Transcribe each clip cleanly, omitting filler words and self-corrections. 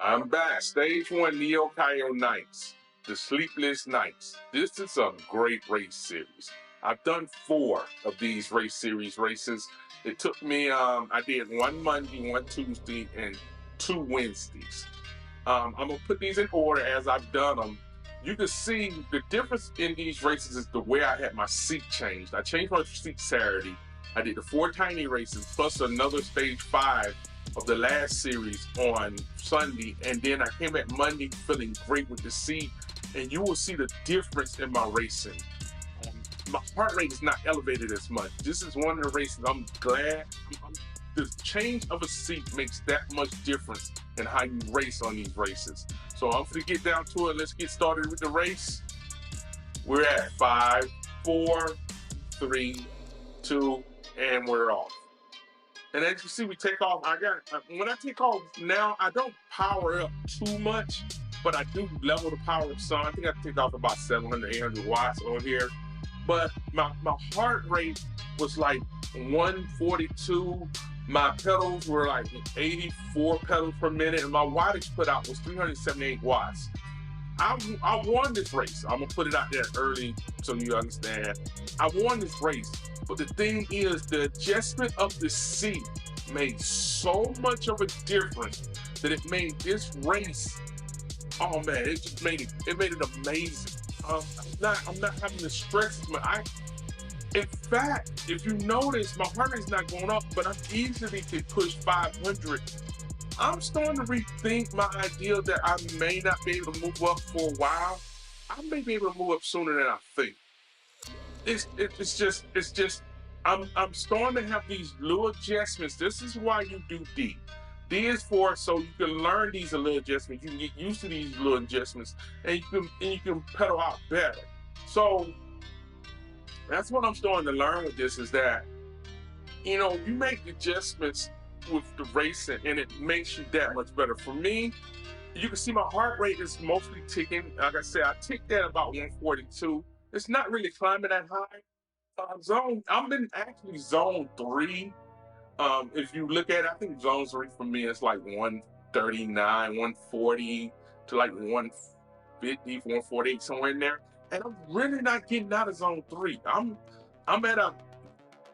I'm back. Stage 1 Neokyo Nights, the Sleepless Nights. This is a great race series. I've done 4 of these race series races. It took me, I did one Monday, one Tuesday, and 2 Wednesdays. I'm going to put these in order as I've done them. You can see the difference in these races is the way I had my seat changed. I changed my seat Saturday. I did the 4 tiny races plus another stage 5 of the last series on Sunday, and then I came back Monday feeling great with the seat, and you will see the difference in my racing. My heart rate is not elevated as much. This is one of the races I'm glad. The change of a seat makes that much difference in how you race on these races. So I'm going to get down to it. Let's get started with the race. We're at 5, 4, 3, 2, and we're off. And as you see, we take off. When I take off now, I don't power up too much, but I do level the power up some. I think I take off about 700, 800 watts on here. But my heart rate was like 142. My pedals were like 84 pedals per minute, and my wattage put out was 378 watts. I won this race. I'm gonna put it out there early so you understand. I won this race, but the thing is, the adjustment of the seat made so much of a difference that it made this race. Oh man, it just made it amazing. I'm not having to stress. In fact, if you notice, my heart rate's not going up, but I'm easily can push 500. I'm starting to rethink my idea that I may not be able to move up for a while. I may be able to move up sooner than I think. It's just I'm starting to have these little adjustments. This is why you do D. D is for so you can learn these little adjustments. You can get used to these little adjustments, and you can pedal out better. So that's what I'm starting to learn with this is that you make adjustments with the racing, and it makes you that much better. For me, you can see my heart rate is mostly ticking. Like I said, I ticked at about 142. It's not really climbing that high. I'm in actually zone 3. If you look at it, I think zone 3 for me is like 139, 140 to like 150, 148, somewhere in there. And I'm really not getting out of zone 3. I'm at a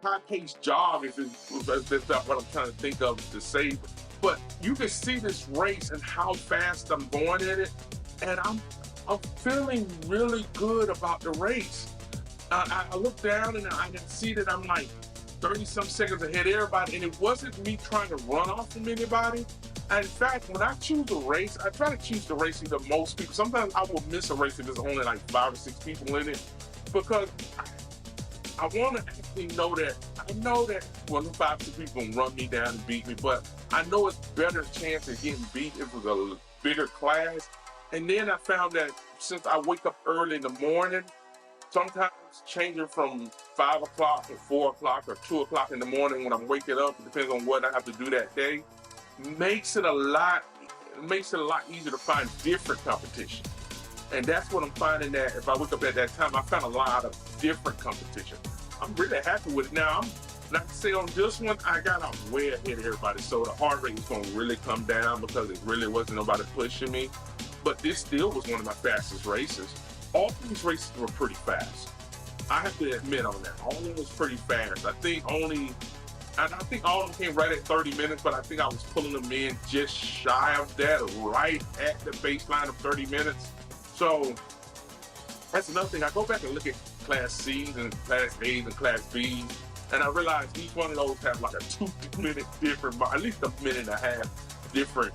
high-paced jog, if that's not what I'm trying to think of to say. But you can see this race and how fast I'm going in it, and I'm feeling really good about the race. I look down and I can see that I'm like 30-some seconds ahead of everybody, and it wasn't me trying to run off from anybody. And in fact, when I choose a race, I try to choose the race with the most people. Sometimes I will miss a race if there's only like 5 or 6 people in it, because I want to actually know that. I know that 1 to 5 people gonna run me down and beat me, but I know it's better chance of getting beat if it was a bigger class. And then I found that since I wake up early in the morning, sometimes changing from 5 o'clock to 4 o'clock or 2 o'clock in the morning when I'm waking up, it depends on what I have to do that day, makes it a lot easier to find different competition. And that's what I'm finding, that if I wake up at that time, I found a lot of different competition. I'm really happy with it. Now, like I say, on this one, I got out way ahead of everybody, so the heart rate is going to really come down because it really wasn't nobody pushing me. But this still was one of my fastest races. All these races were pretty fast. I have to admit on that. All of them was pretty fast. I think all of them came right at 30 minutes, but I think I was pulling them in just shy of that, right at the baseline of 30 minutes. So that's another thing. I go back and look at Class C's and Class A's and Class B's, and I realize each one of those have like a 2-minute different, at least a minute and a half different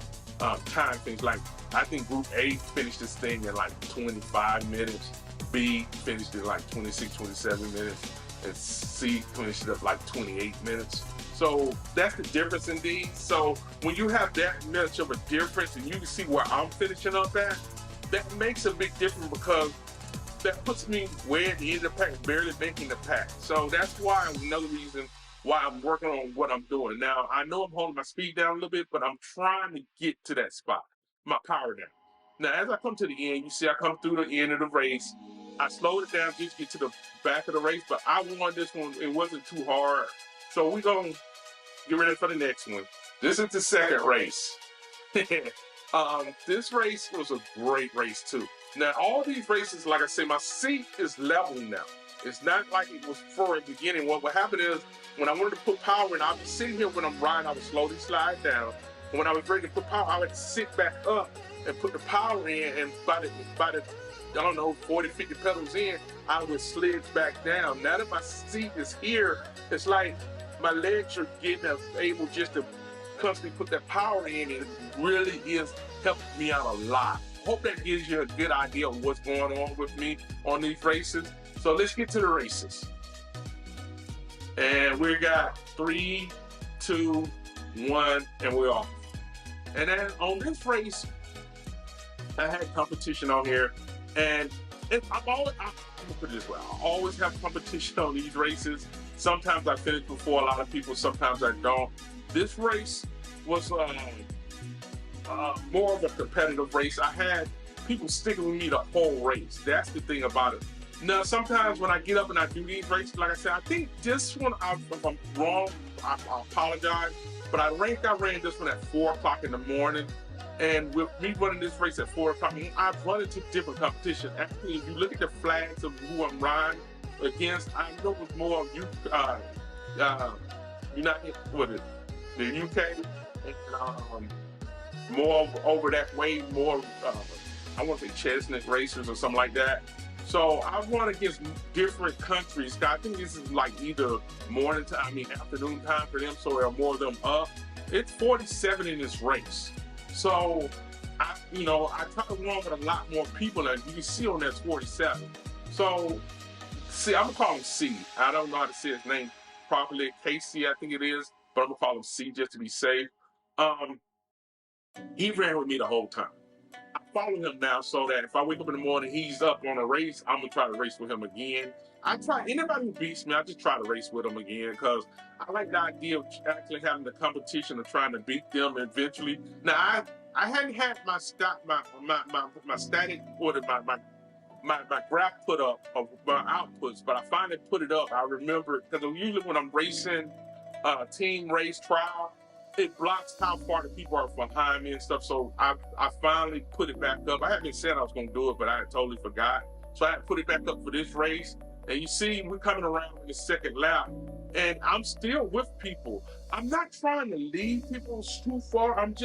time things. Like I think Group A finished this thing in like 25 minutes, B finished it like 26, 27 minutes, and C finished it up like 28 minutes. So that's the difference in these. So when you have that much of a difference and you can see where I'm finishing up at, that makes a big difference because that puts me way at the end of the pack, barely making the pack. So that's why another reason why I'm working on what I'm doing. Now, I know I'm holding my speed down a little bit, but I'm trying to get to that spot, my power down. Now, as I come to the end, you see I come through the end of the race. I slowed it down just to get to the back of the race, but I won this one. It wasn't too hard. So we're going to get ready for the next one. This is the second race. This race was a great race too. Now, all these races, like I say, my seat is level now. It's not like it was for the beginning. What happened is when I wanted to put power in, I was sitting here when I'm riding, I would slowly slide down. And when I was ready to put power, I would sit back up and put the power in. And by the I don't know, 40, 50 pedals in, I would slid back down. Now that my seat is here, it's like my legs are getting able just to constantly put that power in. It really is helping me out a lot. Hope that gives you a good idea of what's going on with me on these races. So let's get to the races. And we got 3, 2, 1, and we're off. And then on this race, I had competition on here, and I'm gonna put it this way, I always have competition on these races. Sometimes I finish before a lot of people, sometimes I don't. This race was more of a competitive race. I had people sticking with me the whole race. That's the thing about it. Now, sometimes when I get up and I do these races, like I said, I think this one, if I'm wrong, I apologize. But I ran this one at 4 o'clock in the morning. And with me running this race at 4 o'clock, I've run into different competition. Actually, if you look at the flags of who I'm riding against, I know it's more of United, the UK, and more over that way, more, I want to say chestnut racers or something like that. So I've run against different countries. I think this is like either afternoon time for them, so there are more of them up. It's 47 in this race. So, I try to run with a lot more people, and you can see on that 47. So, see, I'm gonna call him C. I don't know how to say his name properly. Casey, I think it is, but I'm gonna call him C just to be safe. He ran with me the whole time. I follow him now so that if I wake up in the morning, he's up on a race, I'm gonna try to race with him again. Anybody who beats me, I just try to race with them again because I like the idea of actually having the competition of trying to beat them eventually. Now, I hadn't had my static order, my graph put up of my outputs, but I finally put it up. I remember because usually when I'm racing team race trial, it blocks how far the people are behind me and stuff. So I finally put it back up. I hadn't said I was going to do it, but I had totally forgot. So I had to put it back up for this race. And you see, we're coming around in the second lap, and I'm still with people. I'm not trying to lead people too far. I'm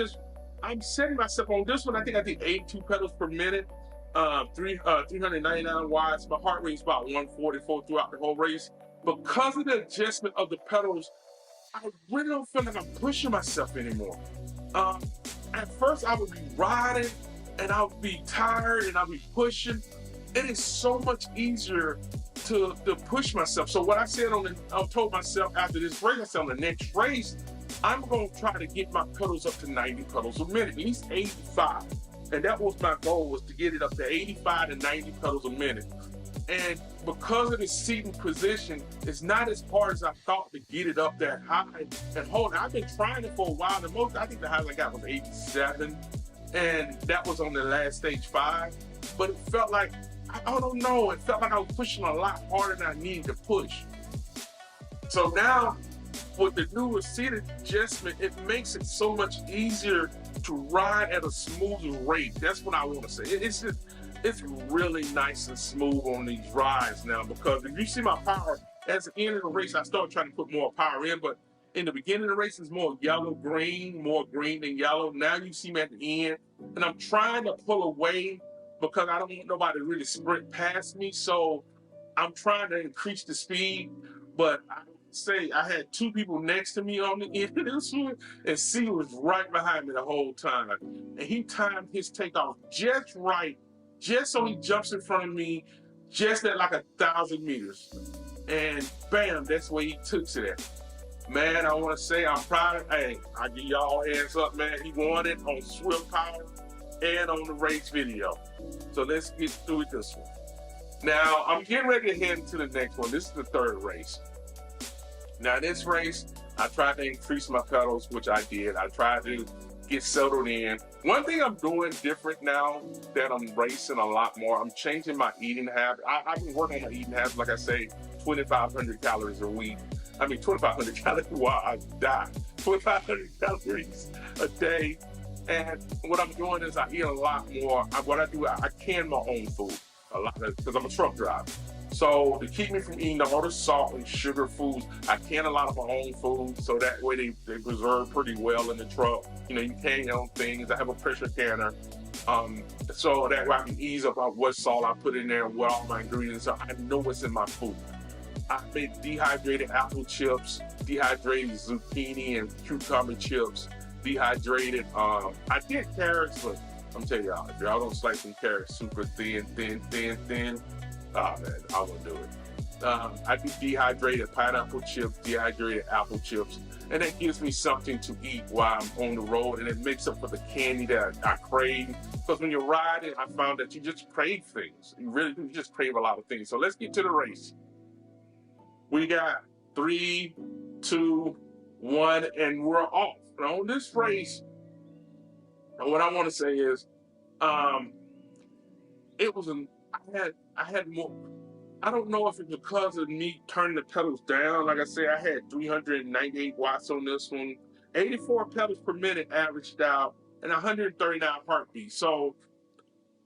setting myself on this one. I think I did 82 pedals per minute, 399 watts. My heart rate is about 144 throughout the whole race. Because of the adjustment of the pedals, I really don't feel like I'm pushing myself anymore. At first, I would be riding, and I would be tired, and I'd be pushing. It is so much easier to push myself. So what I said I told myself after this race, I said on the next race, I'm going to try to get my pedals up to 90 pedals a minute, at least 85. And that was my goal, was to get it up to 85 to 90 pedals a minute. And because of the seating position, it's not as hard as I thought to get it up that high and hold it. I've been trying it for a while. I think the highest I got was 87. And that was on the last stage 5. But it felt like, I don't know, it felt like I was pushing a lot harder than I needed to push. So now, with the newer seat adjustment, it makes it so much easier to ride at a smoother rate. That's what I want to say. It's really nice and smooth on these rides now, because if you see my power, at the end of the race, I started trying to put more power in, but in the beginning of the race, it's more yellow-green, more green than yellow. Now you see me at the end, and I'm trying to pull away because I don't want nobody to really sprint past me, so I'm trying to increase the speed, but I say I had 2 people next to me on the end of this one, and C was right behind me the whole time. And he timed his takeoff just right, just so he jumps in front of me, just at like 1,000 meters. And bam, that's where he took it at. Man, I want to say I'm proud of, I give y'all hands up, man. He won it on Swift Power and on the race video. So let's get through it this one. Now, I'm getting ready to head into the next one. This is the 3rd race. Now, this race, I tried to increase my pedals, which I did. I tried to get settled in. One thing I'm doing different now that I'm racing a lot more, I'm changing my eating habit. I've been working on my eating habits, like I say, 2,500 calories a week. 2,500 calories while I die. 2,500 calories a day. And what I'm doing is I eat a lot more. What I do, I can my own food a lot because I'm a truck driver. So to keep me from eating all the salt and sugar foods, I can a lot of my own food. So that way they preserve pretty well in the truck. You know, you can your own things. I have a pressure canner. So that way I can ease up on what salt I put in there and what all my ingredients are. I know what's in my food. I make dehydrated apple chips, dehydrated zucchini and cucumber chips, dehydrated. I did carrots, but I'm telling y'all, if y'all don't slice some carrots super thin, oh man, I won't do it. I do dehydrated pineapple chips, dehydrated apple chips, and that gives me something to eat while I'm on the road, and it makes up for the candy that I crave. Because when you're riding, I found that you just crave things. You really do. You just crave a lot of things. So let's get to the race. We got 3, 2, 1, and we're off. Now, on this race, what I want to say is, it was I had more. I don't know if it's because of me turning the pedals down. Like I said, I had 398 watts on this one, 84 pedals per minute averaged out, and 139 heartbeats. So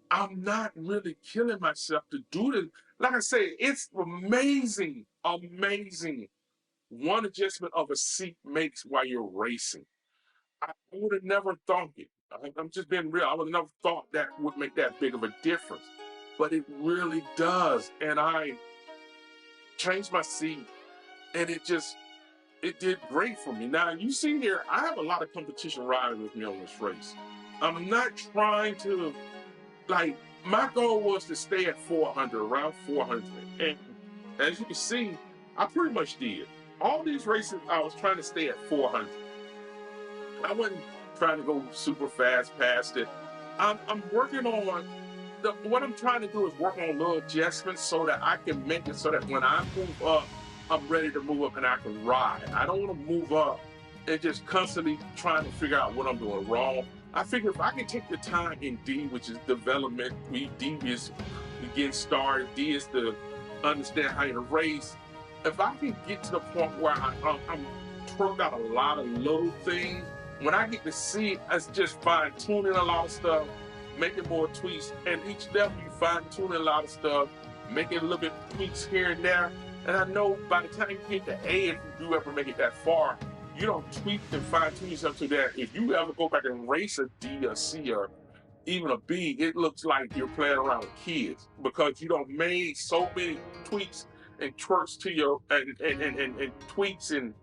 I'm not really killing myself to do this. Like I say, it's amazing, amazing. One adjustment of a seat makes while you're racing. I would have never thought it. I'm just being real. I would have never thought that would make that big of a difference. But it really does. And I changed my seat and it did great for me. Now you see here, I have a lot of competition riding with me on this race. I'm not trying to, like, my goal was to stay at 400, around 400. And as you can see, I pretty much did. All these races, I was trying to stay at 400. I wasn't trying to go super fast past it. I'm working on, what I'm trying to do is work on little adjustments so that I can make it so that when I move up, I'm ready to move up and I can ride. I don't want to move up and just constantly trying to figure out what I'm doing wrong. I figure if I can take the time in D, which is development, D is getting started, D is to understand how to race. If I can get to the point where I'm worked out a lot of little things, when I get to see it, it's just fine tuning a lot of stuff, making more tweaks, and each level you fine tuning a lot of stuff, making a little bit tweaks here and there. And I know by the time you get to A, if you do ever make it that far, you don't tweak and fine tune yourself to that. If you ever go back and race a D or C or even a B, it looks like you're playing around with kids because you don't made so many tweaks and twerks to your and tweaks and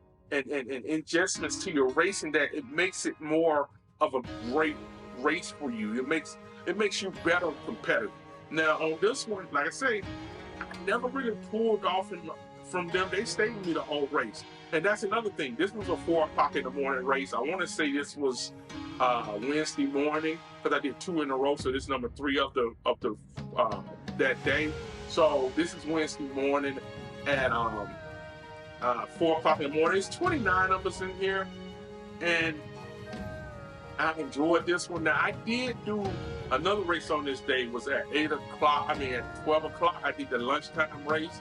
adjustments to your racing that it makes it more of a great race for you. It makes you better competitive. Now on this one, like I say, I never really pulled off from them. They stayed with me the whole race. And that's another thing. This was a 4 o'clock in the morning race. I want to say this was Wednesday morning because I did 2 in a row. So this is number 3 of the that day. So this is Wednesday morning at 4 o'clock in the morning. There's 29 of us in here, and I enjoyed this one. Now I did do another race on this day. Was at 8 o'clock. At 12 o'clock. I did the lunchtime race.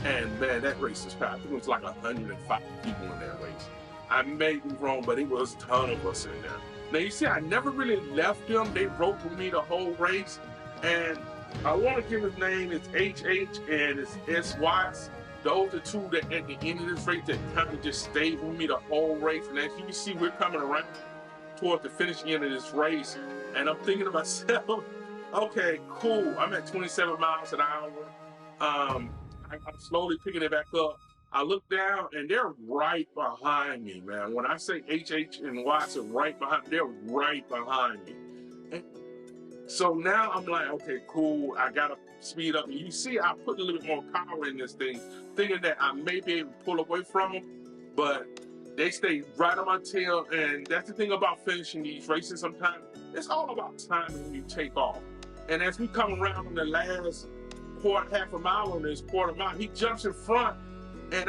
And man, that race is packed. It was like 105 people in that race. I may be wrong, but it was a ton of us in there. Now you see, I never really left them. They rode with me the whole race. And I want to give his name. It's HH and it's S Watts. Those are 2 that at the end of this race that kind of just stayed with me the whole race. And as you can see, we're coming around towards the finishing end of this race. And I'm thinking to myself, okay, cool. I'm at 27 miles an hour. I'm slowly picking it back up. I look down and they're right behind me, man. When I say HH and Watts are right behind, they're right behind me. And so now I'm like, okay, cool. I gotta speed up. And you see, I put a little bit more power in this thing, thinking that I may be able to pull away from them, but they stay right on my tail. And that's the thing about finishing these races. Sometimes it's all about timing when you take off. And as we come around on the last half a mile on this quarter mile, he jumps in front, and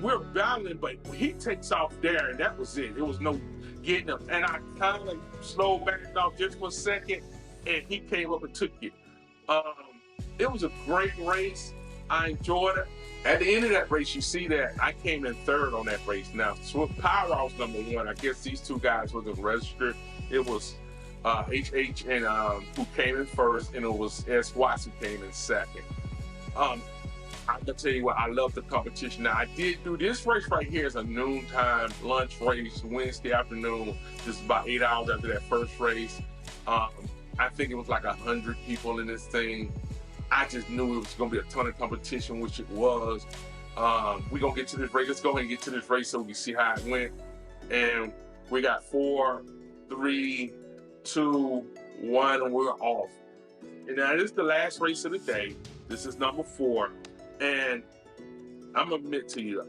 we're battling, but he takes off there, and that was it. It was no getting him, and I kind of slowed back off just for a second, and he came up and took it. It was a great race. I enjoyed it. At the end of that race, you see that I came in 3rd on that race. Now, Swift Power, I was number 1. I guess these 2 guys wasn't registered. It was HH and who came in first, and it was S. Watts who came in second. I'm gonna tell you what, I love the competition. Now I did do this race right here is a noontime lunch race, Wednesday afternoon. This is about 8 hours after that first race. I think it was like 100 people in this thing. I just knew it was gonna be a ton of competition, which it was. We're gonna get to this race. Let's go ahead and get to this race so we can see how it went. And we got 4, 3, 2, 1, and we're off. And now this is the last race of the day. This is number 4. And I'm gonna admit to you,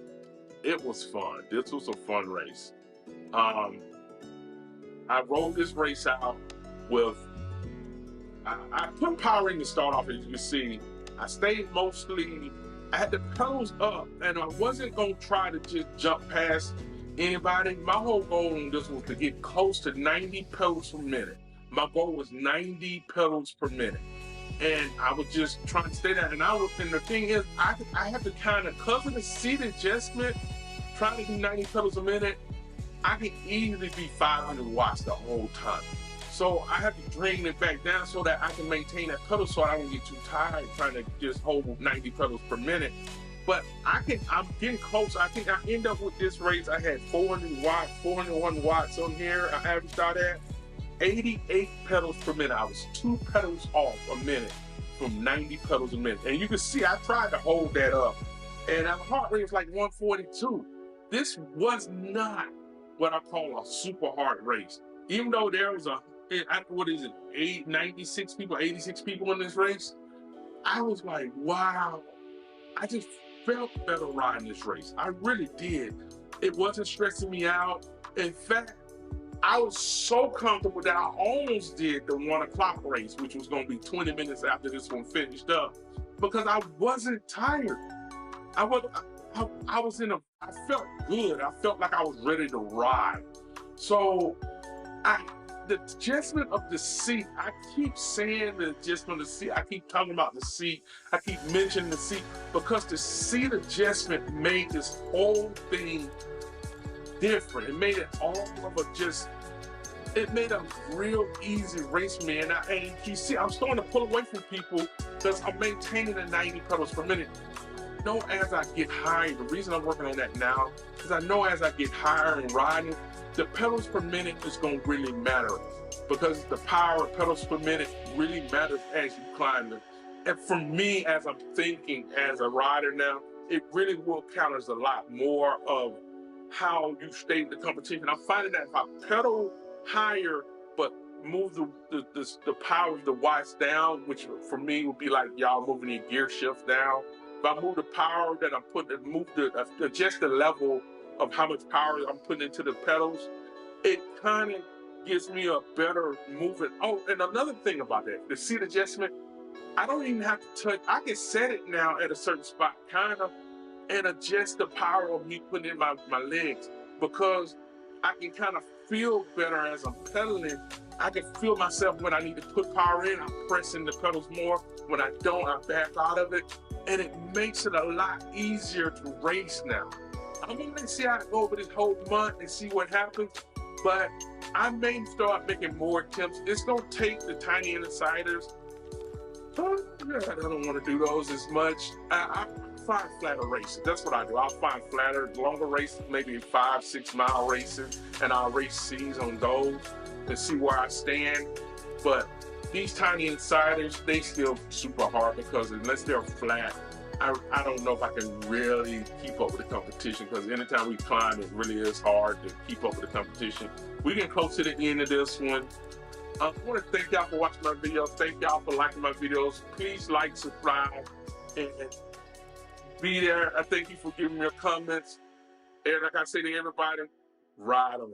it was fun. This was a fun race. I rolled this race out with, I put power in to start off, as you can see. I stayed mostly, I had the pedals up, and I wasn't gonna try to just jump past anybody. My whole goal on this was to get close to 90 pedals per minute. My goal was 90 pedals per minute. And I was just trying to stay there. And the thing is, I have to kind of, because of the seat adjustment, trying to do 90 pedals a minute, I can easily be 500 watts the whole time. So I have to drain it back down so that I can maintain that pedal so I don't get too tired trying to just hold 90 pedals per minute. But I'm getting close. I think I end up with this race, I had 400 watts, 401 watts on here. I averaged out at 88 pedals per minute. I was 2 pedals off a minute from 90 pedals a minute. And you can see I tried to hold that up. And our heart rate was like 142. This was not what I call a super hard race. Even though there was 96 people, 86 people in this race, I was like, wow, I just felt better riding this race. I really did. It wasn't stressing me out. In fact, I was so comfortable that I almost did the 1 o'clock race, which was gonna be 20 minutes after this one finished up, because I wasn't tired. I felt good. I felt like I was ready to ride. So the adjustment of the seat, I keep saying the adjustment of the seat. I keep talking about the seat. I keep mentioning the seat because the seat adjustment made this whole thing different. It made it all of it made a real easy race for me. And you see, I'm starting to pull away from people because I'm maintaining the 90 pedals per minute. As I get higher, the reason I'm working on that now, because I know as I get higher and riding, the pedals per minute is going to really matter, because the power of pedals per minute really matters as you climb them. And for me, as I'm thinking as a rider now, it really will count as a lot more of how you stay in the competition. I'm finding that if I pedal higher but move the power of the watts down, which for me would be like y'all moving your gear shift down. If I move the power that I'm putting, adjust the level of how much power I'm putting into the pedals, it kind of gives me a better movement. Oh, and another thing about that, the seat adjustment, I don't even have to touch. I can set it now at a certain spot, kind of, and adjust the power of me putting in my legs, because I can kind of feel better as I'm pedaling. I can feel myself when I need to put power in. I'm pressing the pedals more. When I don't, I back out of it. And it makes it a lot easier to race now. I'm gonna see how I go over this whole month and see what happens, but I may start making more attempts. It's gonna take the tiny insiders. I don't want to do those as much. I find flatter races. That's what I do. I'll find flatter, longer races, maybe 5-6 mile races, and I'll race C's on those and see where I stand. But these tiny insiders, they still super hard, because unless they're flat, I don't know if I can really keep up with the competition, because anytime we climb, it really is hard to keep up with the competition. We're getting close to the end of this one. I want to thank y'all for watching my videos. Thank y'all for liking my videos. Please like, subscribe, and be there. I thank you for giving me your comments. And like I say to everybody, ride on.